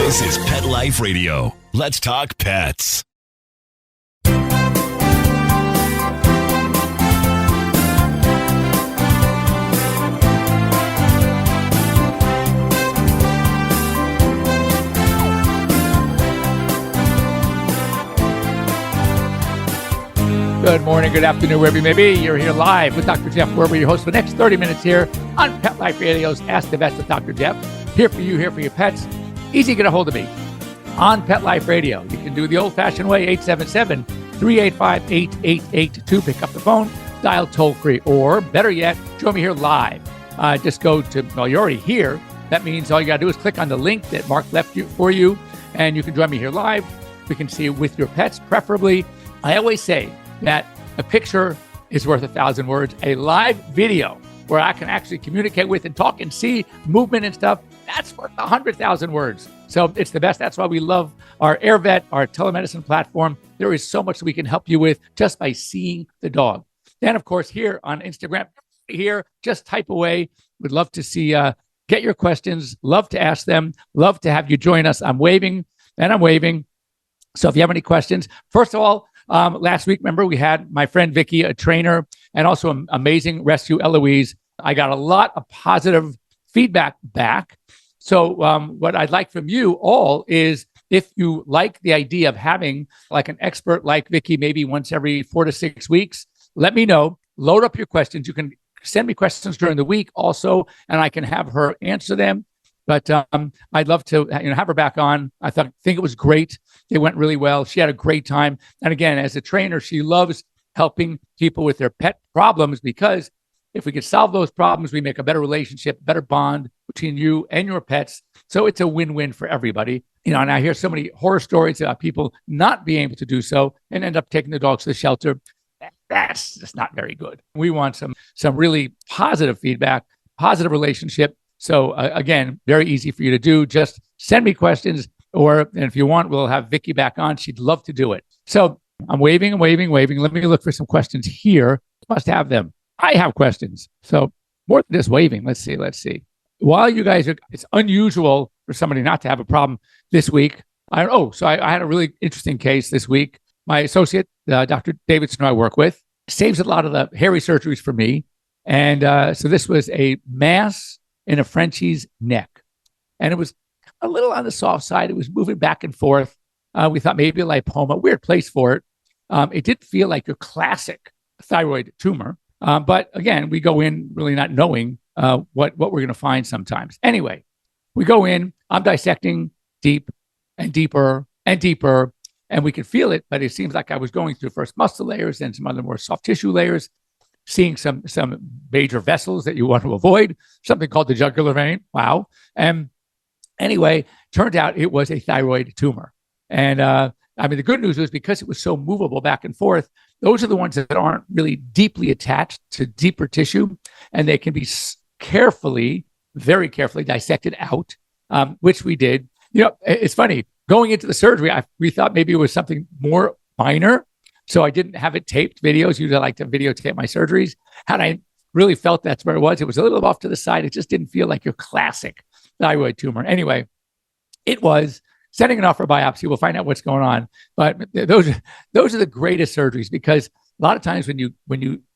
This is Pet Life Radio. Let's talk pets. Good morning, good afternoon, wherever you may be. You're here live with Dr. Jeff Werber, your host for the next 30 minutes here on Pet Life Radio's Ask the Vets with Dr. Jeff. Here for you, here for your pets. Easy to get a hold of me on Pet Life Radio. You can do the old-fashioned way, 877-385-8882. Pick up the phone, dial toll-free, or better yet, join me here live. Just go to, well, you're already here. That means all you got to do is click on the link that Mark left for you, and you can join me here live. We can see you with your pets, preferably. I always say that a picture is worth 1,000 words. A live video where I can actually communicate with and talk and see movement and stuff, that's worth 100,000 words. So it's the best. That's why we love our AirVet, our telemedicine platform. There is so much that we can help you with just by seeing the dog. Then, of course, here on Instagram, here, just type away. We'd love to see, get your questions. Love to ask them. Love to have you join us. I'm waving and I'm waving. So if you have any questions, first of all, last week, remember, we had my friend Vicky, a trainer, and also an amazing rescue, Eloise. I got a lot of positive feedback back. So what I'd like from you all is if you like the idea of having like an expert like Vicky, maybe once every 4 to 6 weeks, let me know. Load up your questions. You can send me questions during the week also, and I can have her answer them. But I'd love to have her back on. I think it was great. It went really well. She had a great time. And again, as a trainer, she loves helping people with their pet problems, because if we could solve those problems, we make a better relationship, better bond between you and your pets. So it's a win-win for everybody. And I hear so many horror stories about people not being able to do so and end up taking the dogs to the shelter. That's just not very good. We want some really positive feedback, positive relationship. So again, very easy for you to do. Just send me questions, and if you want, we'll have Vicky back on. She'd love to do it. So I'm waving and waving. Let me look for some questions here. Must have them. I have questions. So more than just waving. Let's see. While you guys it's unusual for somebody not to have a problem this week. I had a really interesting case this week. My associate, Dr. Davidson, who I work with, saves a lot of the hairy surgeries for me. And so this was a mass in a Frenchie's neck. And it was a little on the soft side. It was moving back and forth. We thought maybe a lipoma, weird place for it. It didn't feel like your classic thyroid tumor. But again, we go in really not knowing what we're going to find sometimes. Anyway, we go in, I'm dissecting deep and deeper and deeper, and we could feel it, but it seems like I was going through first muscle layers and some other more soft tissue layers, seeing some major vessels that you want to avoid, something called the jugular vein. Wow. And anyway, turned out it was a thyroid tumor. And the good news was because it was so movable back and forth, those are the ones that aren't really deeply attached to deeper tissue, and they can be very carefully dissected out, which we did. It's funny, going into the surgery, we thought maybe it was something more minor. So I didn't have it taped videos. Usually I like to videotape my surgeries. Had I really felt that's where it was a little off to the side. It just didn't feel like your classic thyroid tumor. Anyway, it was sending it off for biopsy. We'll find out what's going on. But those are the greatest surgeries, because a lot of times when you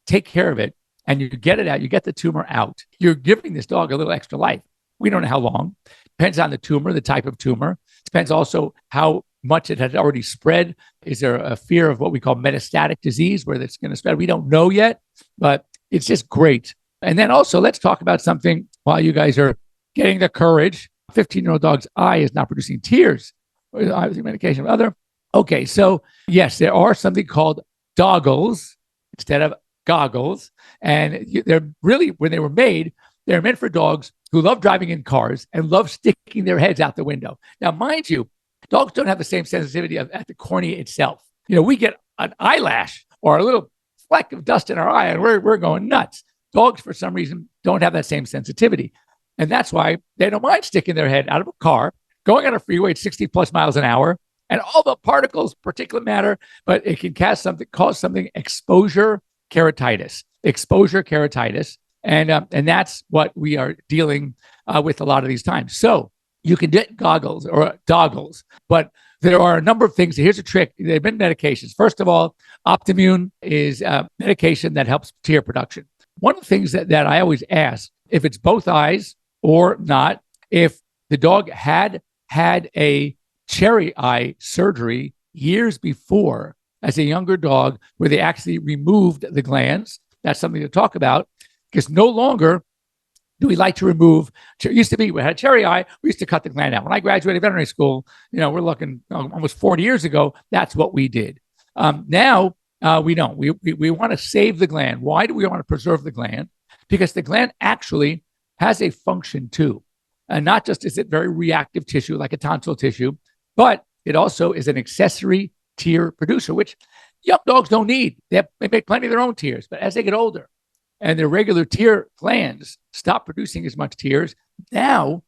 take care of it and you get it out, you get the tumor out, you're giving this dog a little extra life. We don't know how long. Depends on the tumor, the type of tumor. Depends also how much it had already spread. Is there a fear of what we call metastatic disease where it's going to spread? We don't know yet, but it's just great. And then also, let's talk about something while you guys are getting the courage. 15-year-old dog's eye is not producing tears. Medication or other. Okay, so yes, there are something called doggles instead of goggles. And they're really, when they were made, they're meant for dogs who love driving in cars and love sticking their heads out the window. Now, mind you, dogs don't have the same sensitivity at the cornea itself. We get an eyelash or a little fleck of dust in our eye and we're going nuts. Dogs, for some reason, don't have that same sensitivity. And that's why they don't mind sticking their head out of a car, going on a freeway at 60 plus miles an hour, and all the particles, particulate matter, but it can cause something exposure keratitis. And that's what we are dealing with a lot of these times. So you can get goggles or doggles, but there are a number of things. Here's a trick. There have been medications. First of all, Optimune is a medication that helps tear production. One of the things that I always ask, if it's both eyes or not, if the dog had a cherry eye surgery years before as a younger dog where they actually removed the glands, that's something to talk about, because no longer do we like to remove. It used to be, we had a cherry eye, we used to cut the gland out. When I graduated veterinary school, we're looking almost 40 years ago, that's what we did. Now we don't. We want to save the gland. Why do we want to preserve the gland? Because the gland actually has a function too. And not just is it very reactive tissue like a tonsil tissue, but it also is an accessory tear producer, which young dogs don't need. They make plenty of their own tears, but as they get older and their regular tear glands stop producing as much tears, now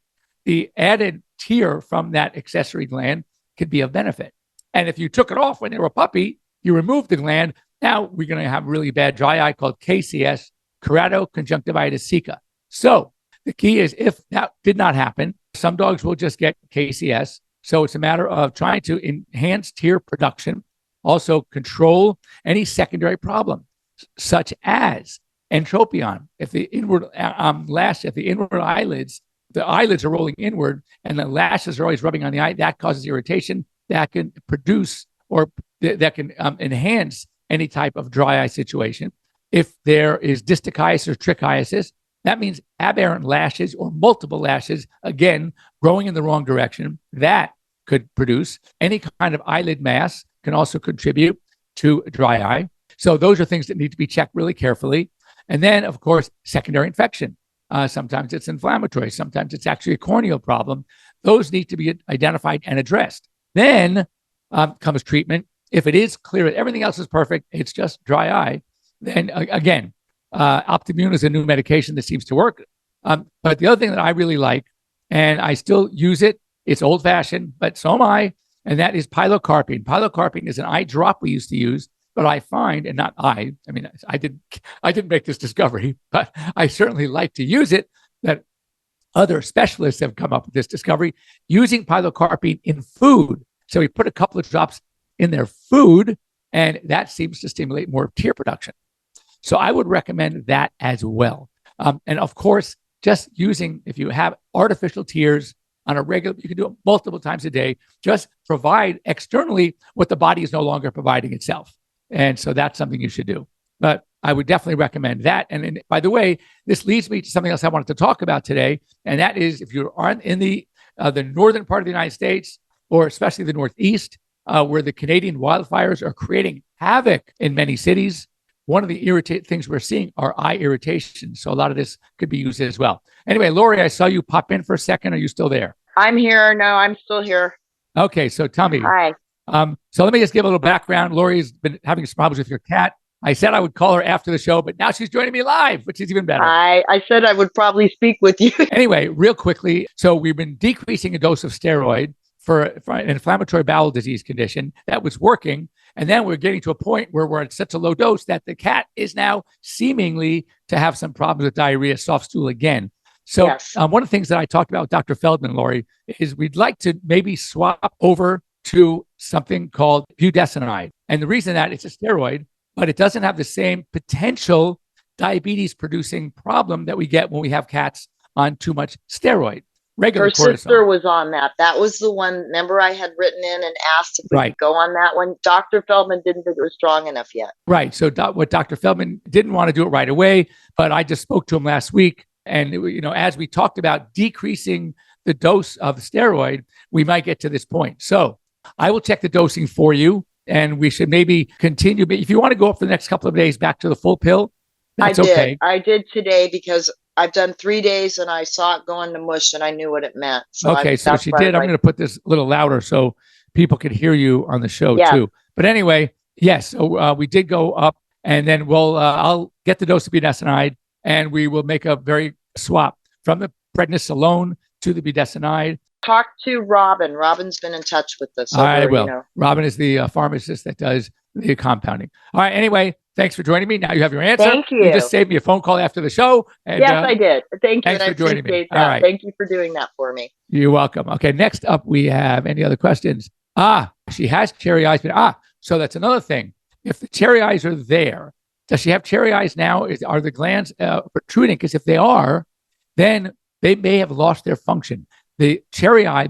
the added tear from that accessory gland could be of benefit. And if you took it off when they were a puppy, you removed the gland, now we're going to have really bad dry eye called KCS, keratoconjunctivitis sicca. So the key is, if that did not happen, some dogs will just get KCS. So it's a matter of trying to enhance tear production, also control any secondary problem, such as entropion. If the inward if the inward eyelids, the eyelids are rolling inward and the lashes are always rubbing on the eye, that causes irritation that can produce or that can enhance any type of dry eye situation. If there is distichiasis or trichiasis, that means aberrant lashes or multiple lashes, again, growing in the wrong direction. That could produce any kind of eyelid mass, can also contribute to dry eye. So those are things that need to be checked really carefully. And then, of course, secondary infection. Sometimes it's inflammatory. Sometimes it's actually a corneal problem. Those need to be identified and addressed. Then comes treatment. If it is clear that everything else is perfect, it's just dry eye, then again, Optimune is a new medication that seems to work. But the other thing that I really like, and I still use it, it's old-fashioned, but so am I, and that is pilocarpine. Pilocarpine is an eye drop we used to use, but I find, and not I mean, I didn't make this discovery, but I certainly like to use it, that other specialists have come up with this discovery, using pilocarpine in food. So we put a couple of drops in their food, and that seems to stimulate more tear production. So I would recommend that as well. And of course, just using, if you have artificial tears on a regular, you can do it multiple times a day, just provide externally what the body is no longer providing itself. And so that's something you should do. But I would definitely recommend that. And by the way, this leads me to something else I wanted to talk about today. And that is, if you aren't in the northern part of the United States, or especially the Northeast, where the Canadian wildfires are creating havoc in many cities, one of the things we're seeing are eye irritation. So a lot of this could be used as well. Anyway, Lori, I saw you pop in for a second. Are you still there? I'm here. No, I'm still here. Okay, so tell me. Hi. So let me just give a little background. Lori's been having some problems with your cat. I said I would call her after the show, but now she's joining me live, which is even better. I said I would probably speak with you. Anyway, real quickly. So we've been decreasing a dose of steroid for an inflammatory bowel disease condition that was working. And then we're getting to a point where we're at such a low dose that the cat is now seemingly to have some problems with diarrhea, soft stool again. So Yes. One of the things that I talked about with Dr. Feldman, Lori, is we'd like to maybe swap over to something called budesonide. And the reason that it's a steroid, but it doesn't have the same potential diabetes producing problem that we get when we have cats on too much steroid. Regular Her cortisone. sister was on that. That was the one. Remember, I had written in and asked if we Right. could go on that one. Dr. Feldman didn't think it was strong enough yet. Right. So what Dr. Feldman didn't want to do it right away, but I just spoke to him last week. And, as we talked about decreasing the dose of steroid, we might get to this point. So I will check the dosing for you, and we should maybe continue. But if you want to go up for the next couple of days back to the full pill, that's okay. I did today because I've done 3 days and I saw it going to mush and I knew what it meant. So Okay. So she did. I'm going to put this a little louder so people can hear you on the show too. But anyway, yes. So we did go up, and then I'll get the dose of budesonide, and we will make a very swap from the prednisolone to the budesonide. Talk to Robin. Robin's been in touch with us. I will. Robin is the pharmacist that does the compounding. All right. Anyway, thanks for joining me. Now you have your answer. Thank you. You just saved me a phone call after the show. And, yes, I did. Thank you. Thanks for joining me. All right. Thank you for doing that for me. You're welcome. Okay. Next up, we have any other questions? She has cherry eyes. But, so that's another thing. If the cherry eyes are there, does she have cherry eyes now? Are the glands protruding? Because if they are, then they may have lost their function. The cherry eye,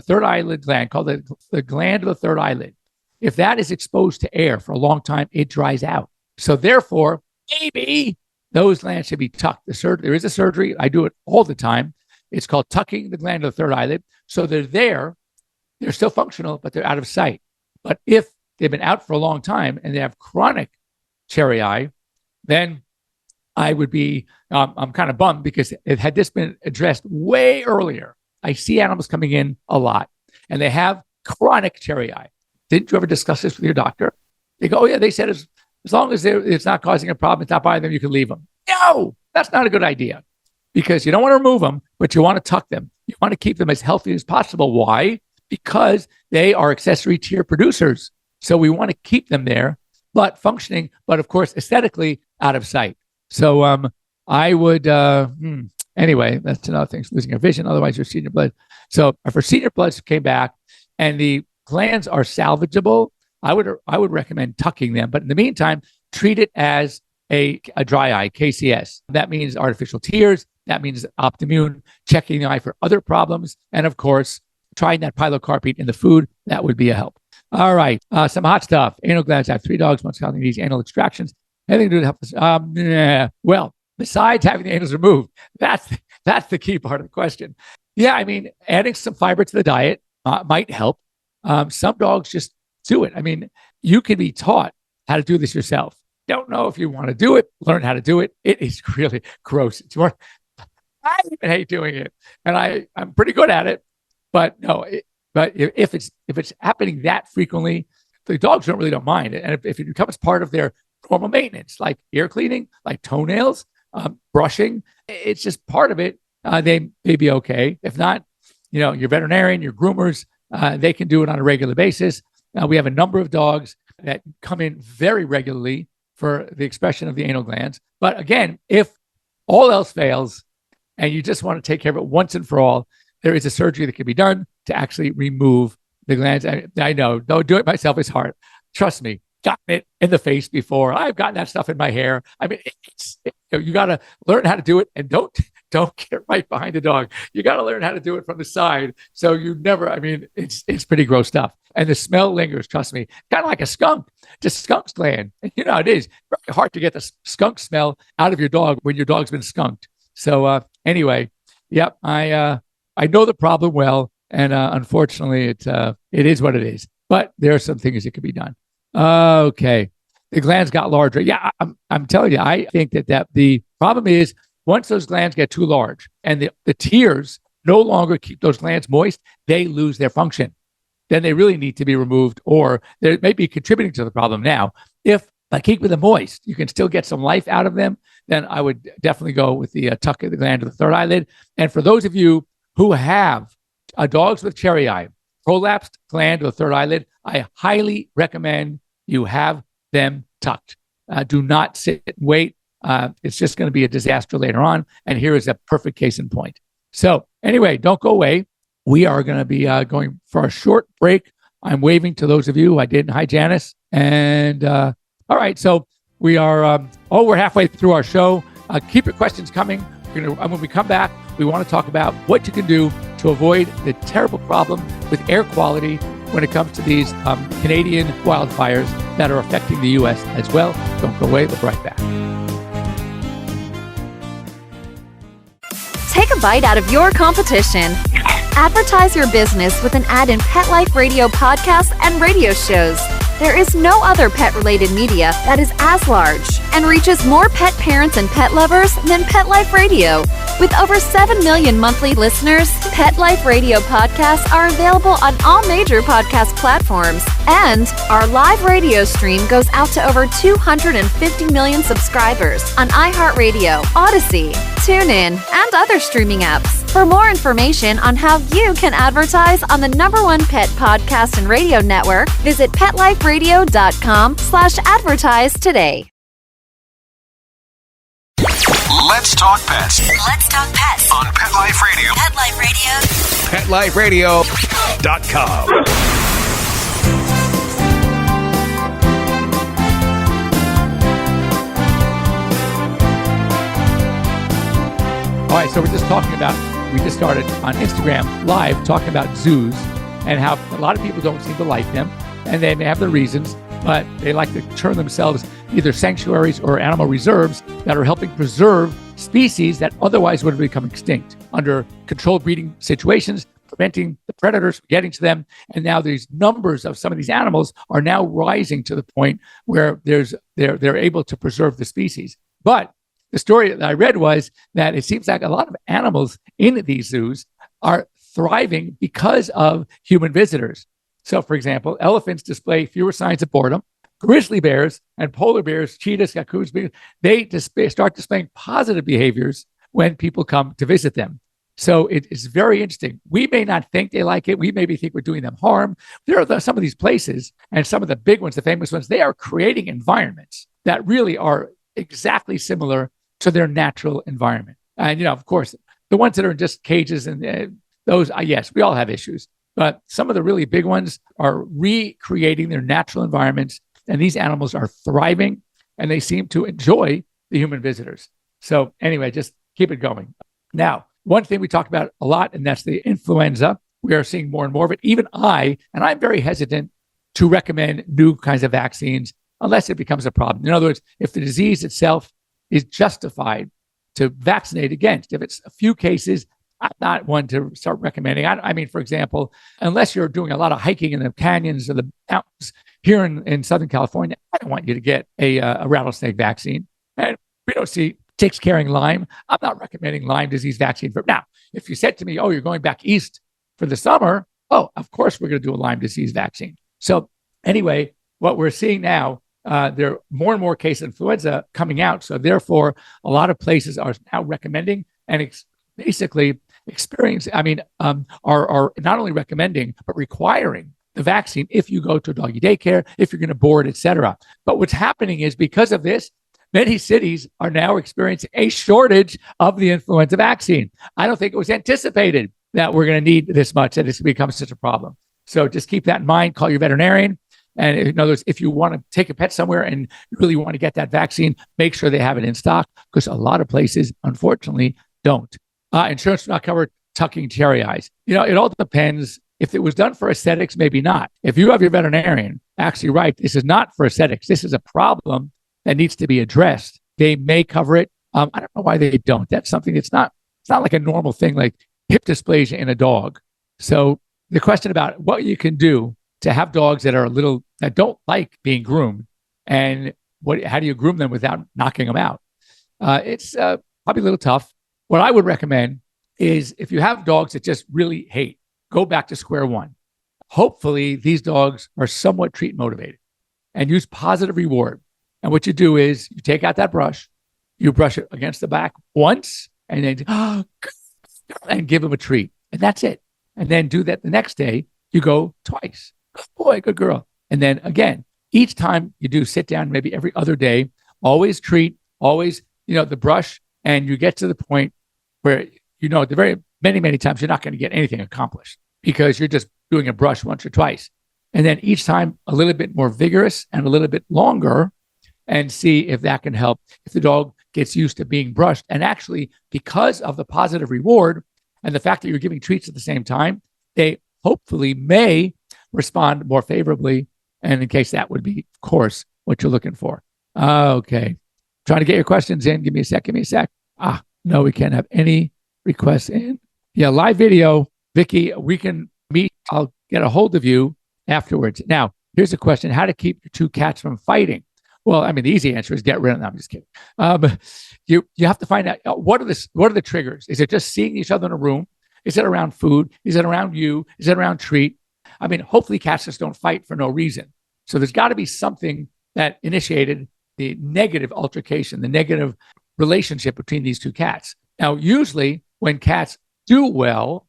third eyelid gland, called the gland of the third eyelid, if that is exposed to air for a long time, it dries out. So therefore, maybe those glands should be tucked. There is a surgery. I do it all the time. It's called tucking the gland of the third eyelid. So they're there. They're still functional, but they're out of sight. But if they've been out for a long time and they have chronic cherry eye, then I would be, I'm kind of bummed because had this been addressed way earlier, I see animals coming in a lot and they have chronic cherry eye. Didn't you ever discuss this with your doctor? They go, oh yeah, they said as long as it's not causing a problem, it's not bothering them, you can leave them. No, that's not a good idea because you don't want to remove them, but you want to tuck them. You want to keep them as healthy as possible. Why? Because they are accessory tear producers. So we want to keep them there, but functioning, but of course, aesthetically out of sight. So I would, anyway, that's another thing, losing your vision. Otherwise, your senior blood. So for senior bloods came back and the glands are salvageable, I would recommend tucking them. But in the meantime, treat it as a dry eye, KCS. That means artificial tears. That means Optimmune, checking the eye for other problems. And of course, trying that pilocarpine in the food. That would be a help. All right. Some hot stuff. Anal glands. I have 3 dogs. Most commonly these anal extractions. Anything to do to help us? Well, besides having the anals removed, that's the key part of the question. Yeah, I mean, adding some fiber to the diet might help. Some dogs just do it. I mean, you can be taught how to do this yourself. Don't know if you want to do it, learn how to do it. It is really gross. I even hate doing it. And I'm pretty good at it. But no, but if it's happening that frequently, the dogs don't mind it. And if it becomes part of their normal maintenance, like ear cleaning, like toenails, brushing, it's just part of it. They may be okay. If not, your veterinarian, your groomers, they can do it on a regular basis. We have a number of dogs that come in very regularly for the expression of the anal glands. But again, if all else fails and you just want to take care of it once and for all, there is a surgery that can be done to actually remove the glands. I know, though, do it myself is hard. Trust me, gotten it in the face before. I've gotten that stuff in my hair. I mean, you got to learn how to do it, and don't get right behind the dog. You got to learn how to do it from the side. So you never, I mean, it's pretty gross stuff. And the smell lingers, trust me, kind of like a skunk, just skunk's gland. And it is very hard to get the skunk smell out of your dog when your dog's been skunked. So anyway, yep, I know the problem well, and unfortunately, it is what it is. But there are some things that could be done. Okay, the glands got larger. Yeah, I'm telling you, I think that the problem is once those glands get too large and the tears no longer keep those glands moist, they lose their function. Then they really need to be removed, or they may be contributing to the problem now. If by keeping them moist, you can still get some life out of them, then I would definitely go with the tuck of the gland of the third eyelid. And for those of you who have dogs with cherry eye, prolapsed gland of the third eyelid, I highly recommend you have them tucked. Do not sit and wait. It's just going to be a disaster later on. And here is a perfect case in point. So anyway, don't go away. We are going to be going for a short break. I'm waving to those of you who I didn't. Hi, Janice. And all right, so we are, we're halfway through our show. Keep your questions coming. When we come back, we want to talk about what you can do to avoid the terrible problem with air quality when it comes to these Canadian wildfires that are affecting the U.S. as well. Don't go away. We'll be right back. Take a bite out of your competition. Advertise your business with an ad in Pet Life Radio podcasts and radio shows. There is no other pet-related media that is as large and reaches more pet parents and pet lovers than Pet Life Radio. With over 7 million monthly listeners, Pet Life Radio podcasts are available on all major podcast platforms. And our live radio stream goes out to over 250 million subscribers on iHeartRadio, Odyssey, TuneIn, and other streaming apps. For more information on how you can advertise on the #1 pet podcast and radio network, visit PetLifeRadio.com/advertise today. Let's talk pets Let's talk pets on Pet Life Radio. Pet Life Radio. PetLifeRadio.com. All right, so we just started on Instagram Live talking about zoos and how a lot of people don't seem to like them, and they may have their reasons, but they like to term themselves either sanctuaries or animal reserves that are helping preserve species that otherwise would have become extinct under controlled breeding situations, preventing the predators from getting to them. And now these numbers of some of these animals are now rising to the point where they're able to preserve the species. But the story that I read was that it seems like a lot of animals in these zoos are thriving because of human visitors. So, for example, elephants display fewer signs of boredom. Grizzly bears and polar bears, cheetahs, raccoons, they start displaying positive behaviors when people come to visit them. So it is very interesting. We may not think they like it. We maybe think we're doing them harm. There are some of these places, and some of the big ones, the famous ones, they are creating environments that really are exactly similar to their natural environment. And, of course, the ones that are in just cages and those, yes, we all have issues. But some of the really big ones are recreating their natural environments, and these animals are thriving, and they seem to enjoy the human visitors. So anyway, just keep it going. Now, one thing we talked about a lot, and that's the influenza. We are seeing more and more of it. Even I'm very hesitant to recommend new kinds of vaccines unless it becomes a problem. In other words, if the disease itself is justified to vaccinate against. If it's a few cases, I'm not one to start recommending. I mean, for example, unless you're doing a lot of hiking in the canyons or the mountains here in Southern California, I don't want you to get a rattlesnake vaccine. And we don't see ticks carrying Lyme. I'm not recommending Lyme disease vaccine for now. If you said to me, oh, you're going back east for the summer, oh, of course we're going to do a Lyme disease vaccine. So anyway, what we're seeing now, there are more and more cases of influenza coming out. So therefore, a lot of places are now recommending and basically are not only recommending, but requiring the vaccine if you go to doggy daycare, if you're going to board, et cetera. But what's happening is because of this, many cities are now experiencing a shortage of the influenza vaccine. I don't think it was anticipated that we're going to need this much, that it's become such a problem. So just keep that in mind, call your veterinarian. And in other words, if you want to take a pet somewhere and you really want to get that vaccine, make sure they have it in stock, because a lot of places, unfortunately, don't. Insurance does not cover tucking cherry eyes. It all depends. If it was done for aesthetics, maybe not. If you have your veterinarian actually right, this is not for aesthetics. This is a problem that needs to be addressed. They may cover it. I don't know why they don't. That's something it's not like a normal thing like hip dysplasia in a dog. So the question about what you can do to have dogs that don't like being groomed, and how do you groom them without knocking them out? It's probably a little tough. What I would recommend is if you have dogs that just really hate, go back to square one. Hopefully these dogs are somewhat treat motivated and use positive reward. And what you do is you take out that brush, you brush it against the back once, and then and give them a treat. And that's it. And then do that the next day, you go twice. Good boy, good girl. And then again, each time you do sit down, maybe every other day, always treat, always, the brush. And you get to the point where, the very many times you're not going to get anything accomplished because you're just doing a brush once or twice. And then each time a little bit more vigorous and a little bit longer, and see if that can help. If the dog gets used to being brushed, and actually because of the positive reward and the fact that you're giving treats at the same time, they hopefully may respond more favorably. And in case that would be, of course, what you're looking for. Okay. Trying to get your questions in. Give me a sec. No, we can't have any requests in. Yeah, live video. Vicky, we can meet. I'll get a hold of you afterwards. Now, here's a question. How to keep your two cats from fighting? Well, the easy answer is get rid of them. I'm just kidding. You have to find out what are the triggers. Is it just seeing each other in a room? Is it around food? Is it around you? Is it around treat? Hopefully cats just don't fight for no reason. So there's got to be something that initiated the negative altercation, the negative relationship between these two cats. Now, usually when cats do well,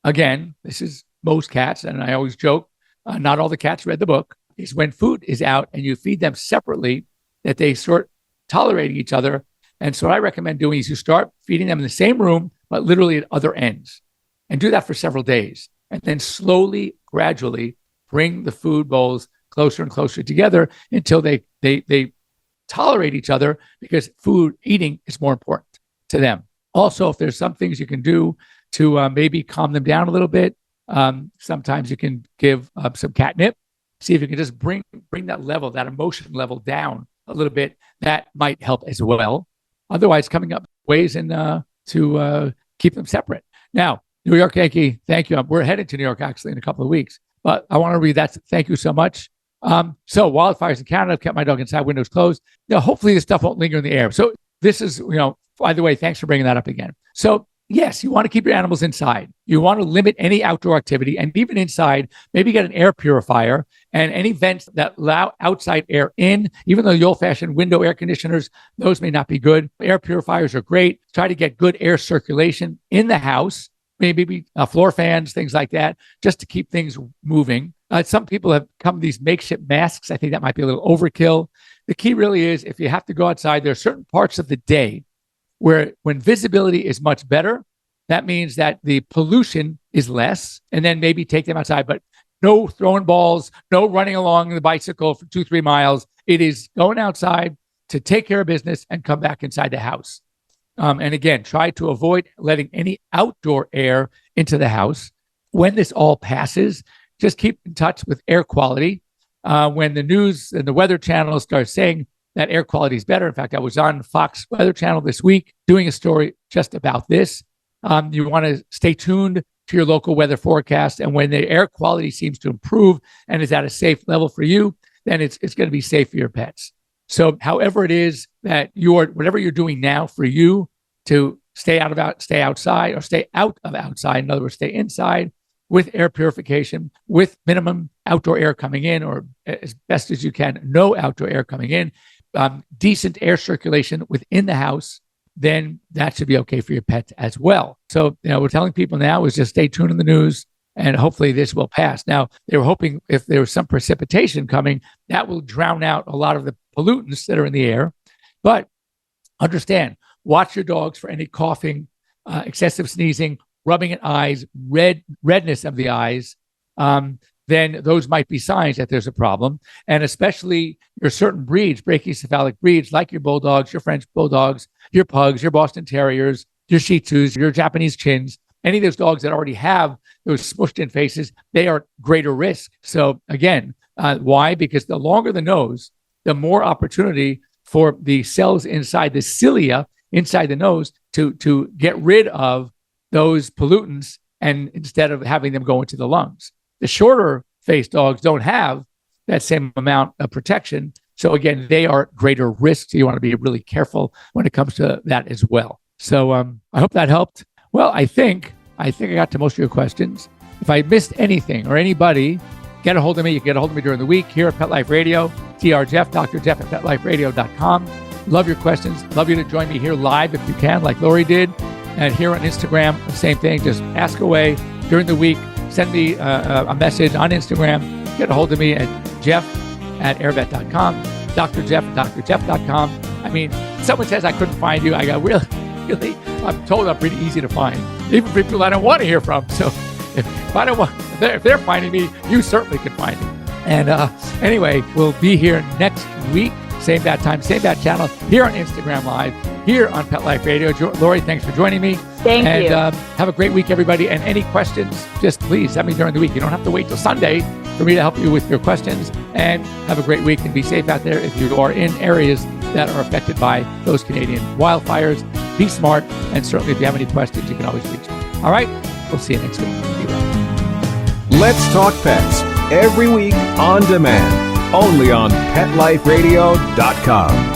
again, this is most cats, and I always joke, not all the cats read the book, is when food is out and you feed them separately, that they start tolerating each other. And so what I recommend doing is you start feeding them in the same room, but literally at other ends, and do that for several days. And then slowly, gradually bring the food bowls closer and closer together until they tolerate each other, because food eating is more important to them. Also, if there's some things you can do to maybe calm them down a little bit, sometimes you can give some catnip. See if you can just bring that level, that emotion level down a little bit. That might help as well. Otherwise, coming up ways to keep them separate. Now, New York Yankee, thank you. We're headed to New York actually in a couple of weeks, but I want to read that. Thank you so much. So wildfires in Canada, I've kept my dog inside, windows closed. Now, hopefully this stuff won't linger in the air. So this is, by the way, thanks for bringing that up again. So yes, you want to keep your animals inside. You want to limit any outdoor activity, and even inside, maybe get an air purifier and any vents that allow outside air in. Even though the old-fashioned window air conditioners, those may not be good. Air purifiers are great. Try to get good air circulation in the house, maybe floor fans, things like that, just to keep things moving. Some people have come to these makeshift masks. I think that might be a little overkill. The key really is, if you have to go outside, there are certain parts of the day where when visibility is much better, that means that the pollution is less, and then maybe take them outside, but no throwing balls, no running along the bicycle for 2-3 miles. It is going outside to take care of business and come back inside the house. And again, try to avoid letting any outdoor air into the house. When this all passes, just keep in touch with air quality. When the news and the Weather Channel start saying that air quality is better. In fact, I was on Fox Weather Channel this week doing a story just about this. You want to stay tuned to your local weather forecast. And when the air quality seems to improve and is at a safe level for you, then it's going to be safe for your pets. So however it is that whatever you're doing now for you to stay outside, or stay out of outside, in other words, stay inside with air purification, with minimum outdoor air coming in, or as best as you can, no outdoor air coming in, decent air circulation within the house, then that should be okay for your pet as well. So, we're telling people now is just stay tuned in the news, and hopefully this will pass. Now, they were hoping if there was some precipitation coming, that will drown out a lot of the pollutants that are in the air. But understand, watch your dogs for any coughing, excessive sneezing, rubbing at eyes, redness of the eyes. Then those might be signs that there's a problem. And especially your certain breeds, brachycephalic breeds, like your bulldogs, your French bulldogs, your pugs, your Boston Terriers, your Shih Tzus, your Japanese chins, any of those dogs that already have those smushed in faces, they are greater risk. So again, why? Because the longer the nose, the more opportunity for the cells inside the cilia, inside the nose, to get rid of those pollutants, and instead of having them go into the lungs. The shorter faced dogs don't have that same amount of protection. So again, they are greater risk. So you want to be really careful when it comes to that as well. So I hope that helped. Well, I think I got to most of your questions. If I missed anything or anybody, get a hold of me. You can get a hold of me during the week here at Pet Life Radio, Dr. Jeff at PetLifeRadio.com. Love your questions. Love you to join me here live if you can, like Lori did. And here on Instagram, the same thing. Just ask away during the week. Send me a message on Instagram. Get a hold of me at jeff@airvet.com, Dr. Jeff at drjeff.com. I mean, someone says I couldn't find you. I go, really? I'm told I'm pretty easy to find, even for people I don't want to hear from. So if they're finding me, you certainly can find me. And anyway, we'll be here next week. Same bat time, same bat channel, here on Instagram Live, here on Pet Life Radio. Lori, thanks for joining me. Thank you. And have a great week, everybody. And any questions, just please send me during the week. You don't have to wait till Sunday for me to help you with your questions. And have a great week, and be safe out there if you are in areas that are affected by those Canadian wildfires. Be smart. And certainly if you have any questions, you can always reach me. All right. We'll see you next week. Be well. Let's Talk Pets, every week on demand, only on PetLifeRadio.com.